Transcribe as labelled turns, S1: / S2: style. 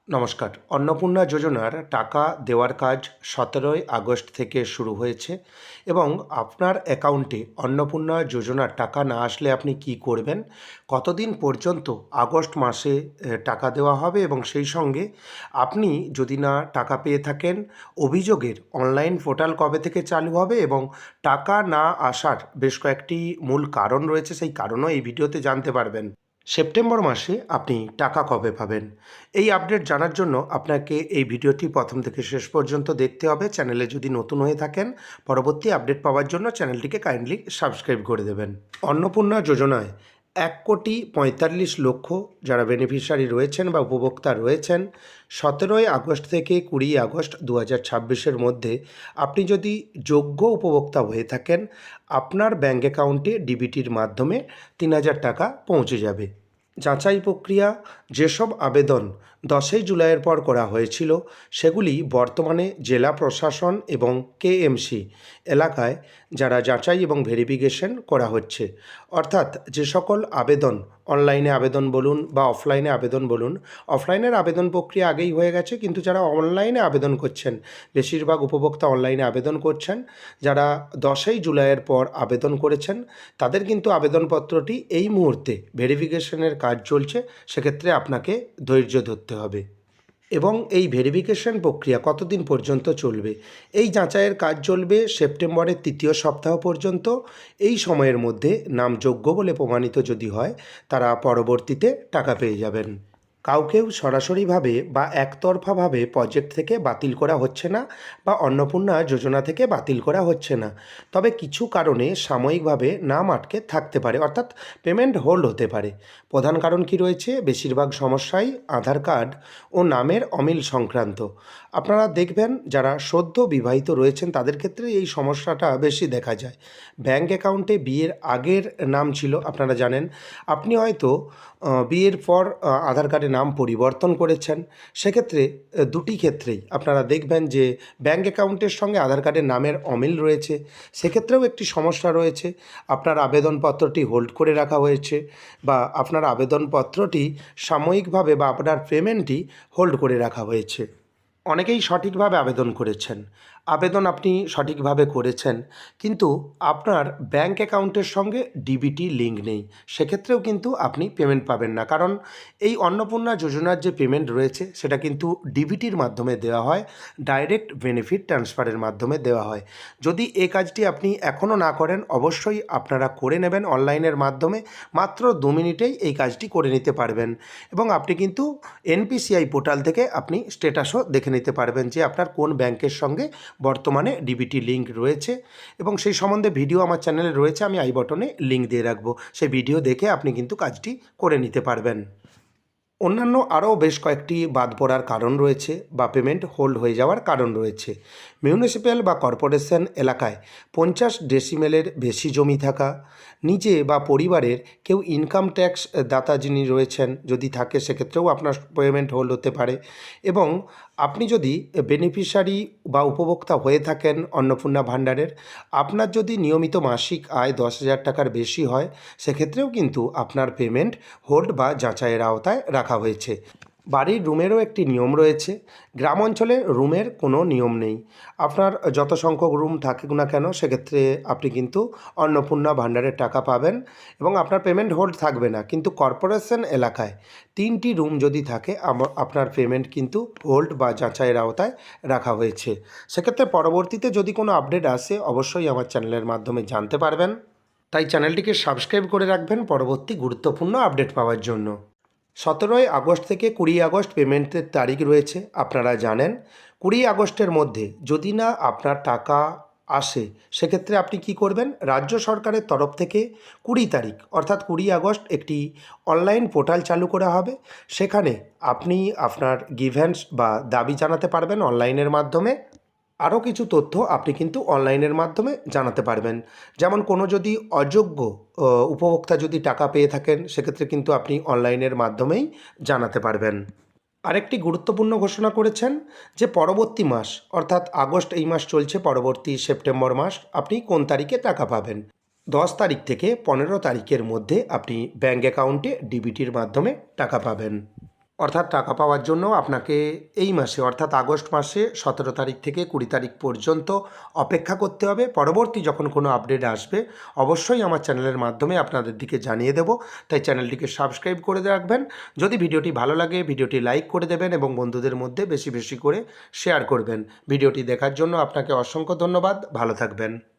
S1: নমস্কার। অন্নপূর্ণা যোজনার টাকা দেওয়ার কাজ ১৭ই আগস্ট থেকে শুরু হয়েছে এবং আপনার অ্যাকাউন্টে অন্নপূর্ণা যোজনার টাকা না আসলে আপনি কি করবেন, কতদিন পর্যন্ত আগস্ট মাসে টাকা দেওয়া হবে এবং সেই সঙ্গে আপনি যদি না টাকা পেয়ে থাকেন অভিযোগের অনলাইন পোর্টাল কবে থেকে চালু হবে এবং টাকা না আসার বেশ কয়েকটি মূল কারণ রয়েছে, সেই কারণও এই ভিডিওতে জানতে পারবেন। সেপ্টেম্বর মাসে আপনি টাকা কবে পাবেন, এই আপডেট জানার জন্য আপনাকে এই ভিডিওটি প্রথম থেকে শেষ পর্যন্ত দেখতে হবে। চ্যানেলে যদি নতুন হয়ে থাকেন, পরবর্তী আপডেট পাওয়ার জন্য চ্যানেলটিকে কাইন্ডলি সাবস্ক্রাইব করে দেবেন। অন্নপূর্ণা যোজনায় ১,৪৫,০০,০০০ যারা বেনিফিশিয়ারি রয়েছেন বা উপভোক্তা রয়েছেন, ১৭ই আগস্ট থেকে ২০ আগস্ট ২০২৬-এর মধ্যে আপনি যদি যোগ্য উপভোক্তা হয়ে থাকেন, আপনার ব্যাঙ্ক অ্যাকাউন্টে ডিবিটির মাধ্যমে ৩,০০০ টাকা পৌঁছে যাবে। যাচাই প্রক্রিয়া যেসব আবেদন ১০ই জুলাইয়ের পর করা হয়েছিল, সেগুলি বর্তমানে জেলা প্রশাসন এবং কেএমসি এলাকায় যারা যাচাই এবং ভেরিফিকেশন করা হচ্ছে, অর্থাৎ যে সকল আবেদন অনলাইনে আবেদন বলুন বা অফলাইনে আবেদন বলুন, অফলাইনের আবেদন প্রক্রিয়া আগেই হয়ে গেছে, কিন্তু যারা অনলাইনে আবেদন করছেন, বেশিরভাগ উপভোক্তা অনলাইনে আবেদন করছেন, যারা ১০ই জুলাইয়ের পর আবেদন করেছেন তাদের কিন্তু আবেদনপত্রটি এই মুহূর্তে ভেরিফিকেশনের কাজ চলছে, সেক্ষেত্রে আপনাকে ধৈর্য ধরতে হবে। এবং এই ভেরিফিকেশন প্রক্রিয়া কতদিন পর্যন্ত চলবে, এই যাচাইয়ের কাজ চলবে সেপ্টেম্বরের ৩য় সপ্তাহ পর্যন্ত। এই সময়ের মধ্যে নাম যোগ্য বলে প্রমাণিত যদি হয়, তারা পরবর্তীতে টাকা পেয়ে যাবেন। কাউকেও সরাসরিভাবে বা একতরফাভাবে প্রজেক্ট থেকে বাতিল করা হচ্ছে না বা অন্নপূর্ণা যোজনা থেকে বাতিল করা হচ্ছে না, তবে কিছু কারণে সাময়িকভাবে নাম আটকে থাকতে পারে, অর্থাৎ পেমেন্ট হোল্ড হতে পারে। প্রধান কারণ কি রয়েছে? বেশিরভাগ সমস্যাই আধার কার্ড ও নামের অমিল সংক্রান্ত। আপনারা দেখবেন যারা সদ্য বিবাহিত রয়েছেন তাদের ক্ষেত্রে এই সমস্যাটা বেশি দেখা যায়। ব্যাঙ্ক অ্যাকাউন্টে বিয়ের আগের নাম ছিল, আপনারা জানেন, আপনি হয়তো বিয়ের পর আধার কার্ডে নাম পরিবর্তন করেছেন, সেক্ষেত্রে দুটি ক্ষেত্রেই আপনারা দেখবেন যে ব্যাঙ্ক অ্যাকাউন্টের সঙ্গে আধার কার্ডের নামের অমিল রয়েছে, সেক্ষেত্রেও একটি সমস্যা রয়েছে। আপনার আবেদনপত্রটি হোল্ড করে রাখা হয়েছে বা আপনার আবেদনপত্রটি সাময়িকভাবে বা আপনার পেমেন্টটি হোল্ড করে রাখা হয়েছে। অনেকেই সঠিকভাবে আবেদন করেছেন, আবেদন আপনি সঠিকভাবে করেছেন, কিন্তু আপনার ব্যাঙ্ক অ্যাকাউন্টের সঙ্গে ডিবিটি লিঙ্ক নেই, সেক্ষেত্রেও কিন্তু আপনি পেমেন্ট পাবেন না। কারণ এই অন্নপূর্ণা যোজনার যে পেমেন্ট রয়েছে সেটা কিন্তু ডিবিটির মাধ্যমে দেওয়া হয়, ডাইরেক্ট বেনিফিট ট্রান্সফারের মাধ্যমে দেওয়া হয়। যদি এই কাজটি আপনি এখনও না করেন, অবশ্যই আপনারা করে নেবেন অনলাইনের মাধ্যমে। মাত্র ২ মিনিটেই এই কাজটি করে নিতে পারবেন এবং আপনি কিন্তু এনপিসিআই পোর্টাল থেকে আপনি স্ট্যাটাসও দেখে নিতে পারবেন যে আপনার কোন ব্যাংকের সঙ্গে বর্তমানে ডিবিটি লিঙ্ক রয়েছে, এবং সেই সম্বন্ধে ভিডিও আমার চ্যানেলে রয়েছে, আমি আই বটনে লিঙ্ক দিয়ে রাখবো, সেই ভিডিও দেখে আপনি কিন্তু কাজটি করে নিতে পারবেন। অন্যান্য আরও বেশ কয়েকটি বাদ পড়ার কারণ রয়েছে বা পেমেন্ট হোল্ড হয়ে যাওয়ার কারণ রয়েছে। মিউনিসিপ্যাল বা কর্পোরেশন এলাকায় 50 ডেসিমেলের বেশি জমি থাকা, নিজে বা পরিবারের কেউ ইনকাম ট্যাক্স দাতা যিনি রয়েছেন যদি থাকে, সেক্ষেত্রেও আপনার পেমেন্ট হোল্ড হতে পারে। এবং আপনি যদি বেনিফিশিয়ারি বা উপভোক্তা হয়ে থাকেন অন্নপূর্ণা ভাণ্ডারের, আপনার যদি নিয়মিত মাসিক আয় 10,000 টাকার বেশি হয়, সেক্ষেত্রেও কিন্তু আপনার পেমেন্ট হোল্ড বা যাচাইয়ের আওতায় রাখা হয়েছে। বাড়ির রুমেরও একটি নিয়ম রয়েছে, গ্রাম অঞ্চলে রুমের কোনো নিয়ম নেই। আপনার যত সংখ্যক রুম থাকুক না কেন, সেক্ষেত্রে আপনি কিন্তু অন্নপূর্ণা ভাণ্ডারের টাকা পাবেন এবং আপনার পেমেন্ট হোল্ড থাকবে না। কিন্তু কর্পোরেশন এলাকায় 3টি রুম যদি থাকে, আপনার পেমেন্ট কিন্তু হোল্ড বা যাচাইয়ের আওতায় রাখা হয়েছে। সেক্ষেত্রে পরবর্তীতে যদি কোনো আপডেট আসে, অবশ্যই আমার চ্যানেলের মাধ্যমে জানতে পারবেন। তাই চ্যানেলটিকে সাবস্ক্রাইব করে রাখবেন পরবর্তী গুরুত্বপূর্ণ আপডেট পাওয়ার জন্য। ১৭ই আগস্ট থেকে ২০ আগস্ট পেমেন্টের তারিখ রয়েছে, আপনারা জানেন। ২০ আগস্টের মধ্যে যদি না আপনার টাকা আসে, সেক্ষেত্রে আপনি কি করবেন? রাজ্য সরকারের তরফ থেকে ২০ তারিখ অর্থাৎ ২০ আগস্ট একটি অনলাইন পোর্টাল চালু করা হবে, সেখানে আপনি আপনার গ্রিভেন্স বা দাবি জানাতে পারবেন অনলাইনের মাধ্যমে। আরও কিছু তথ্য আপনি কিন্তু অনলাইনের মাধ্যমে জানাতে পারবেন, যেমন কোনো যদি অযোগ্য উপভোক্তা যদি টাকা পেয়ে থাকেন, সেক্ষেত্রে কিন্তু আপনি অনলাইনের মাধ্যমেই জানাতে পারবেন। আরেকটি গুরুত্বপূর্ণ ঘোষণা করেছেন যে পরবর্তী মাস অর্থাৎ আগস্ট এই মাস চলছে, পরবর্তী সেপ্টেম্বর মাস আপনি কোন তারিখে টাকা পাবেন। 10 তারিখ থেকে 15 তারিখের মধ্যে আপনি ব্যাঙ্ক অ্যাকাউন্টে ডিবিটির মাধ্যমে টাকা পাবেন। অর্থাৎ টাকা পাওয়ার জন্য আপনাকে এই মাসে অর্থাৎ আগস্ট মাসে 17 তারিখ থেকে 20 তারিখ পর্যন্ত অপেক্ষা করতে হবে। পরবর্তী যখন কোনো আপডেট আসবে অবশ্যই আমার চ্যানেলের মাধ্যমে আপনাদের দিকে জানিয়ে দেব। তাই চ্যানেলটিকে সাবস্ক্রাইব করে রাখবেন। যদি ভিডিওটি ভালো লাগে ভিডিওটি লাইক করে দেবেন এবং বন্ধুদের মধ্যে বেশি বেশি করে শেয়ার করবেন। ভিডিওটি দেখার জন্য আপনাকে অসংখ্য ধন্যবাদ। ভালো থাকবেন।